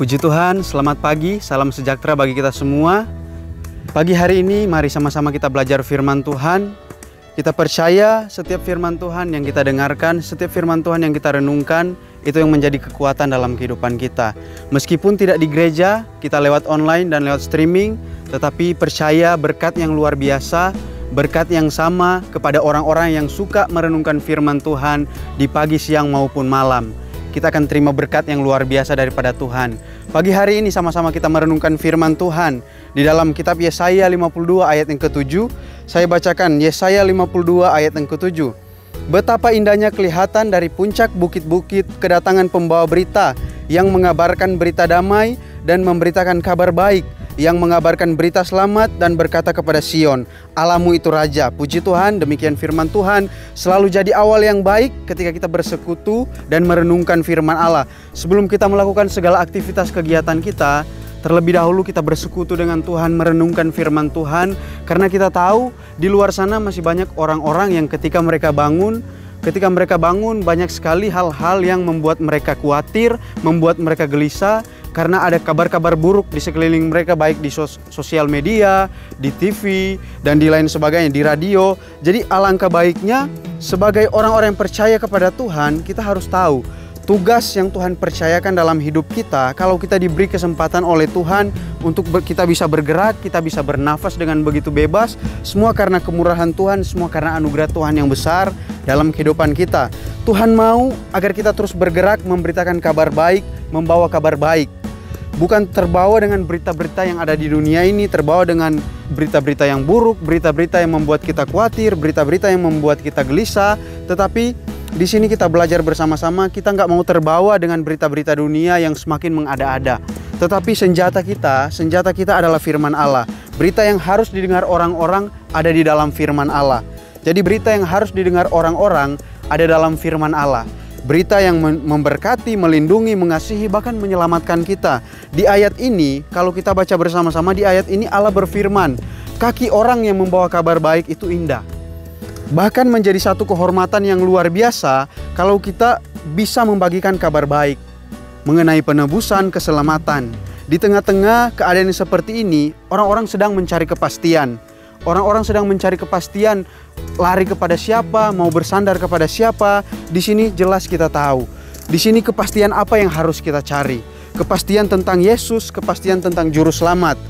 Puji Tuhan, selamat pagi, salam sejahtera bagi kita semua. Pagi hari ini mari sama-sama kita belajar firman Tuhan. Kita percaya setiap firman Tuhan yang kita dengarkan, setiap firman Tuhan yang kita renungkan, itu yang menjadi kekuatan dalam kehidupan kita. Meskipun tidak di gereja, kita lewat online dan lewat streaming, tetapi percaya berkat yang luar biasa, berkat yang sama kepada orang-orang yang suka merenungkan firman Tuhan di pagi, siang maupun malam. Kita akan terima berkat yang luar biasa daripada Tuhan. Pagi hari ini sama-sama kita merenungkan firman Tuhan di dalam kitab Yesaya 52 ayat yang ke-7. Saya bacakan Yesaya 52 ayat yang ke-7. Betapa indahnya kelihatan dari puncak bukit-bukit kedatangan pembawa berita yang mengabarkan berita damai dan memberitakan kabar baik, yang mengabarkan berita selamat dan berkata kepada Sion, Allahmu itu Raja. Puji Tuhan, demikian firman Tuhan selalu jadi awal yang baik ketika kita bersekutu dan merenungkan firman Allah. Sebelum kita melakukan segala aktivitas kegiatan kita, terlebih dahulu kita bersekutu dengan Tuhan, merenungkan firman Tuhan. Karena kita tahu di luar sana masih banyak orang-orang yang ketika mereka bangun banyak sekali hal-hal yang membuat mereka khawatir, membuat mereka gelisah. Karena ada kabar-kabar buruk di sekeliling mereka, baik di sosial media, di TV, dan di lain sebagainya, di radio. Jadi alangkah baiknya sebagai orang-orang yang percaya kepada Tuhan, kita harus tahu tugas yang Tuhan percayakan dalam hidup kita. Kalau kita diberi kesempatan oleh Tuhan untuk kita bisa bergerak, kita bisa bernafas dengan begitu bebas, semua karena kemurahan Tuhan, semua karena anugerah Tuhan yang besar dalam kehidupan kita. Tuhan mau agar kita terus bergerak, memberitakan kabar baik, membawa kabar baik. Bukan terbawa dengan berita-berita yang ada di dunia ini, terbawa dengan berita-berita yang buruk, berita-berita yang membuat kita khawatir, berita-berita yang membuat kita gelisah. Tetapi di sini kita belajar bersama-sama, kita nggak mau terbawa dengan berita-berita dunia yang semakin mengada-ada. Tetapi senjata kita adalah firman Allah. Berita yang harus didengar orang-orang ada di dalam firman Allah. Jadi berita yang harus didengar orang-orang ada dalam firman Allah. Berita yang memberkati, melindungi, mengasihi, bahkan menyelamatkan kita. Di ayat ini, kalau kita baca bersama-sama di ayat ini, Allah berfirman, kaki orang yang membawa kabar baik itu indah. Bahkan menjadi satu kehormatan yang luar biasa kalau kita bisa membagikan kabar baik mengenai penebusan, keselamatan. Di tengah-tengah keadaan yang seperti ini, orang-orang sedang mencari kepastian. Orang-orang sedang mencari kepastian, lari kepada siapa, mau bersandar kepada siapa. Di sini jelas kita tahu. Di sini kepastian apa yang harus kita cari. Kepastian tentang Yesus, kepastian tentang Juru Selamat.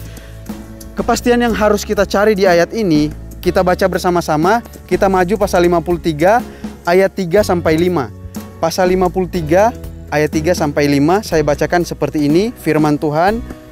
Kepastian yang harus kita cari di ayat ini, kita baca bersama-sama. Kita maju pasal 53 ayat 3 sampai 5. Pasal 53 ayat 3 sampai 5, saya bacakan seperti ini firman Tuhan.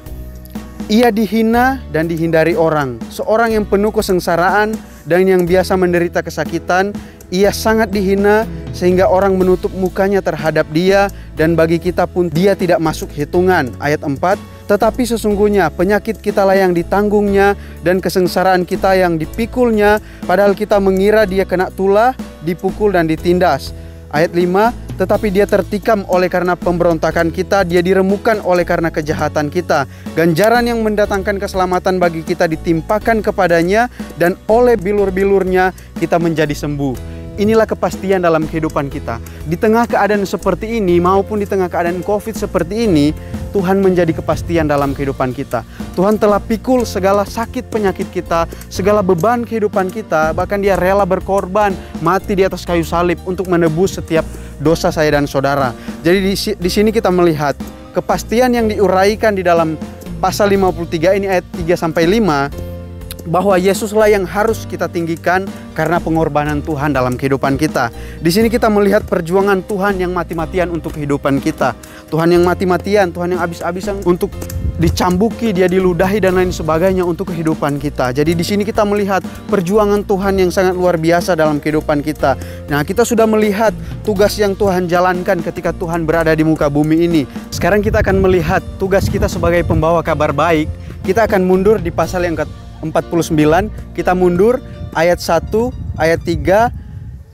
Ia dihina dan dihindari orang, seorang yang penuh kesengsaraan dan yang biasa menderita kesakitan. Ia sangat dihina sehingga orang menutup mukanya terhadap dia, dan bagi kita pun dia tidak masuk hitungan. Ayat 4, tetapi sesungguhnya penyakit kitalah yang ditanggungnya dan kesengsaraan kita yang dipikulnya, padahal kita mengira dia kena tulah, dipukul dan ditindas. Ayat 5, tetapi dia tertikam oleh karena pemberontakan kita, dia diremukkan oleh karena kejahatan kita. Ganjaran yang mendatangkan keselamatan bagi kita ditimpakan kepadanya, dan oleh bilur-bilurnya kita menjadi sembuh. Inilah kepastian dalam kehidupan kita. Di tengah keadaan seperti ini maupun di tengah keadaan COVID seperti ini, Tuhan menjadi kepastian dalam kehidupan kita. Tuhan telah pikul segala sakit penyakit kita, segala beban kehidupan kita. Bahkan dia rela berkorban, mati di atas kayu salib untuk menebus setiap dosa saya dan saudara. Jadi di sini kita melihat kepastian yang diuraikan di dalam pasal 53 ini ayat 3 sampai 5, bahwa Yesuslah yang harus kita tinggikan karena pengorbanan Tuhan dalam kehidupan kita. Di sini kita melihat perjuangan Tuhan yang mati-matian untuk kehidupan kita. Tuhan yang mati-matian, Tuhan yang habis-habisan untuk dicambuki, dia diludahi dan lain sebagainya untuk kehidupan kita. Jadi di sini kita melihat perjuangan Tuhan yang sangat luar biasa dalam kehidupan kita. Nah, kita sudah melihat tugas yang Tuhan jalankan ketika Tuhan berada di muka bumi ini. Sekarang kita akan melihat tugas kita sebagai pembawa kabar baik. Kita akan mundur di pasal yang ke-49, kita mundur ayat 1, ayat 3,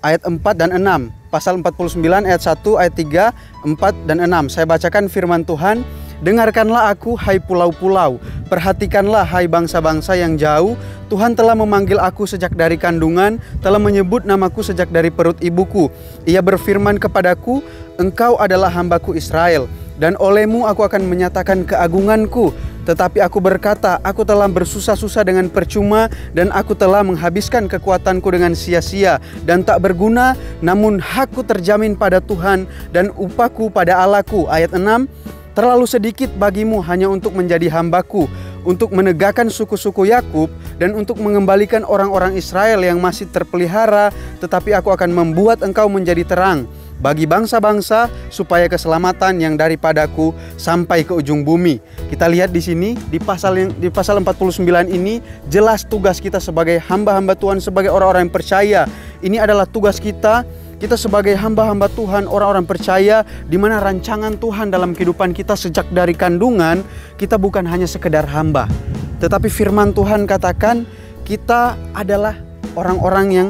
ayat 4 dan 6. Pasal 49 ayat 1, ayat 3, 4 dan 6. Saya bacakan firman Tuhan. Dengarkanlah aku, hai pulau-pulau, perhatikanlah, hai bangsa-bangsa yang jauh. Tuhan telah memanggil aku sejak dari kandungan, telah menyebut namaku sejak dari perut ibuku. Ia berfirman kepadaku, engkau adalah hambaku Israel, Dan olehmu aku akan menyatakan keagunganku. Tetapi aku berkata, aku telah bersusah-susah dengan percuma, dan aku telah menghabiskan kekuatanku dengan sia-sia dan tak berguna. Namun hakku terjamin pada Tuhan dan upahku pada Allahku. Ayat 6, terlalu sedikit bagimu hanya untuk menjadi hambaku, untuk menegakkan suku-suku Yakub, dan untuk mengembalikan orang-orang Israel yang masih terpelihara. Tetapi aku akan membuat engkau menjadi terang bagi bangsa-bangsa, supaya keselamatan yang daripadaku sampai ke ujung bumi. Kita lihat di sini di pasal 49 ini jelas tugas kita sebagai hamba-hamba Tuhan, sebagai orang-orang yang percaya. Ini adalah tugas kita. Kita sebagai hamba-hamba Tuhan, orang-orang percaya, di mana rancangan Tuhan dalam kehidupan kita sejak dari kandungan, kita bukan hanya sekedar hamba. Tetapi firman Tuhan katakan, kita adalah orang-orang yang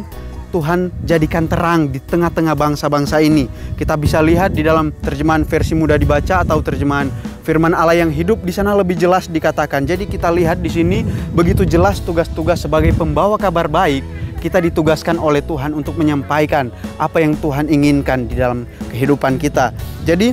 Tuhan jadikan terang di tengah-tengah bangsa-bangsa ini. Kita bisa lihat di dalam terjemahan versi mudah dibaca atau terjemahan firman Allah yang hidup, di sana lebih jelas dikatakan. Jadi kita lihat di sini begitu jelas tugas-tugas sebagai pembawa kabar baik. Kita ditugaskan oleh Tuhan untuk menyampaikan apa yang Tuhan inginkan di dalam kehidupan kita. Jadi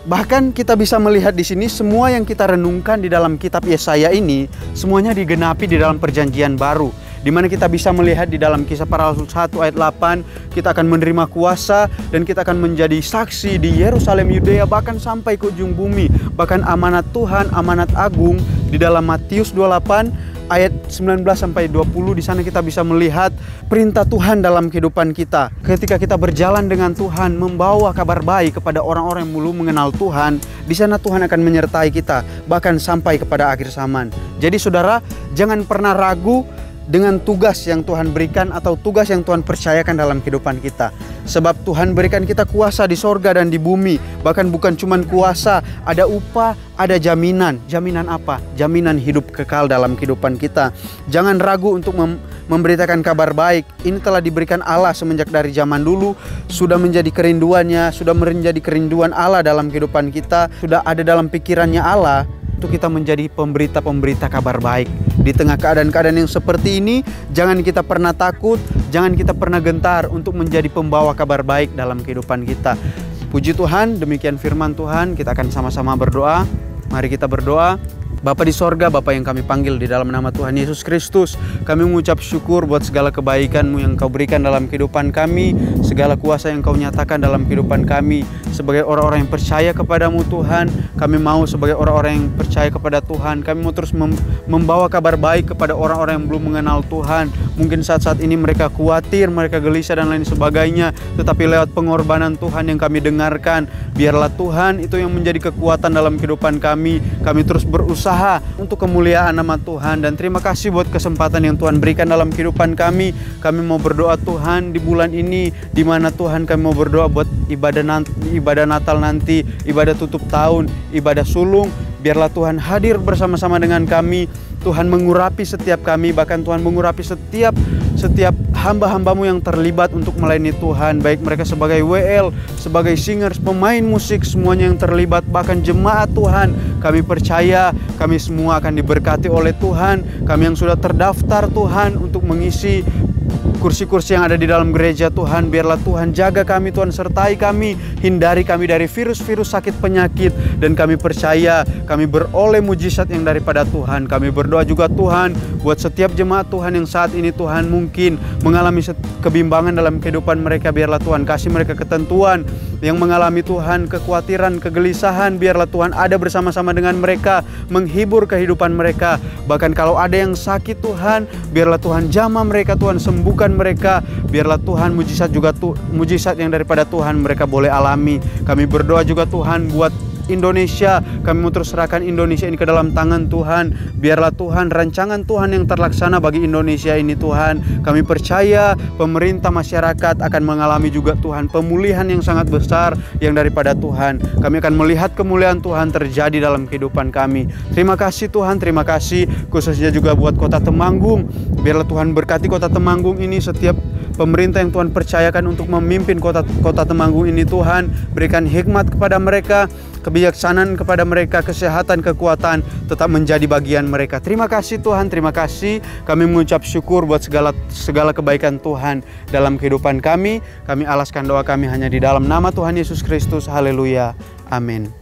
bahkan kita bisa melihat di sini semua yang kita renungkan di dalam kitab Yesaya ini semuanya digenapi di dalam perjanjian baru, di mana kita bisa melihat di dalam Kisah Para Rasul 1 ayat 8, kita akan menerima kuasa dan kita akan menjadi saksi di Yerusalem, Yudea, bahkan sampai ke ujung bumi. Bahkan amanat Tuhan, amanat agung di dalam Matius 28 ayat 19 sampai 20, di sana kita bisa melihat perintah Tuhan dalam kehidupan kita. Ketika kita berjalan dengan Tuhan, membawa kabar baik kepada orang-orang yang belum mengenal Tuhan, di sana Tuhan akan menyertai kita bahkan sampai kepada akhir zaman. Jadi saudara, jangan pernah ragu dengan tugas yang Tuhan berikan atau tugas yang Tuhan percayakan dalam kehidupan kita. Sebab Tuhan berikan kita kuasa di sorga dan di bumi. Bahkan bukan cuma kuasa, ada upah, ada jaminan. Jaminan apa? Jaminan hidup kekal dalam kehidupan kita. Jangan ragu untuk memberitakan kabar baik. Ini telah diberikan Allah semenjak dari zaman dulu. Sudah menjadi kerinduannya, sudah menjadi kerinduan Allah dalam kehidupan kita. Sudah ada dalam pikirannya Allah untuk kita menjadi pemberita-pemberita kabar baik. Di tengah keadaan-keadaan yang seperti ini, jangan kita pernah takut, jangan kita pernah gentar untuk menjadi pembawa kabar baik dalam kehidupan kita. Puji Tuhan, demikian firman Tuhan. Kita akan sama-sama berdoa. Mari kita berdoa. Bapa di sorga, Bapa yang kami panggil di dalam nama Tuhan Yesus Kristus, kami mengucap syukur buat segala kebaikan-Mu yang Kau berikan dalam kehidupan kami, segala kuasa yang Kau nyatakan dalam kehidupan kami. Sebagai orang-orang yang percaya kepadamu Tuhan, kami mau sebagai orang-orang yang percaya kepada Tuhan, kami mau terus membawa kabar baik kepada orang-orang yang belum mengenal Tuhan. Mungkin saat-saat ini mereka khawatir, mereka gelisah dan lain sebagainya, tetapi lewat pengorbanan Tuhan yang kami dengarkan, biarlah Tuhan itu yang menjadi kekuatan dalam kehidupan kami. Kami terus berusaha untuk kemuliaan nama Tuhan, dan terima kasih buat kesempatan yang Tuhan berikan dalam kehidupan kami. Kami mau berdoa Tuhan di bulan ini, di mana Tuhan kami mau berdoa buat ibadah Natal nanti, ibadah tutup tahun, ibadah sulung. Biarlah Tuhan hadir bersama-sama dengan kami. Tuhan mengurapi setiap kami, bahkan Tuhan mengurapi setiap hamba-hambamu yang terlibat untuk melayani Tuhan, baik mereka sebagai WL, sebagai singers, pemain musik, semuanya yang terlibat, bahkan jemaat Tuhan. Kami percaya kami semua akan diberkati oleh Tuhan. Kami yang sudah terdaftar Tuhan untuk mengisi kursi-kursi yang ada di dalam gereja Tuhan, biarlah Tuhan jaga kami, Tuhan sertai kami, hindari kami dari virus-virus sakit penyakit, dan kami percaya kami beroleh mujizat yang daripada Tuhan. Kami berdoa juga Tuhan buat setiap jemaat Tuhan yang saat ini Tuhan mungkin mengalami kebimbangan dalam kehidupan mereka, biarlah Tuhan kasih mereka ketentuan. Yang mengalami Tuhan kekhawatiran, kegelisahan, biarlah Tuhan ada bersama-sama dengan mereka, menghibur kehidupan mereka. Bahkan kalau ada yang sakit Tuhan, biarlah Tuhan jamah mereka, Tuhan sembuhkan mereka. Biarlah Tuhan mujizat yang daripada Tuhan mereka boleh alami. Kami berdoa juga Tuhan buat Indonesia. Kami mau terus serahkan Indonesia ini ke dalam tangan Tuhan. Biarlah Tuhan rancangan Tuhan yang terlaksana bagi Indonesia ini Tuhan. Kami percaya pemerintah, masyarakat akan mengalami juga Tuhan pemulihan yang sangat besar yang daripada Tuhan. Kami akan melihat kemuliaan Tuhan terjadi dalam kehidupan kami. Terima kasih Tuhan, terima kasih khususnya juga buat Kota Temanggung. Biarlah Tuhan berkati Kota Temanggung ini, setiap pemerintah yang Tuhan percayakan untuk memimpin kota Temanggung ini Tuhan, berikan hikmat kepada mereka, kebijaksanaan kepada mereka, kesehatan, kekuatan tetap menjadi bagian mereka. Terima kasih Tuhan, terima kasih. Kami mengucap syukur buat segala kebaikan Tuhan dalam kehidupan kami. Kami alaskan doa kami hanya di dalam nama Tuhan Yesus Kristus. Haleluya. Amin.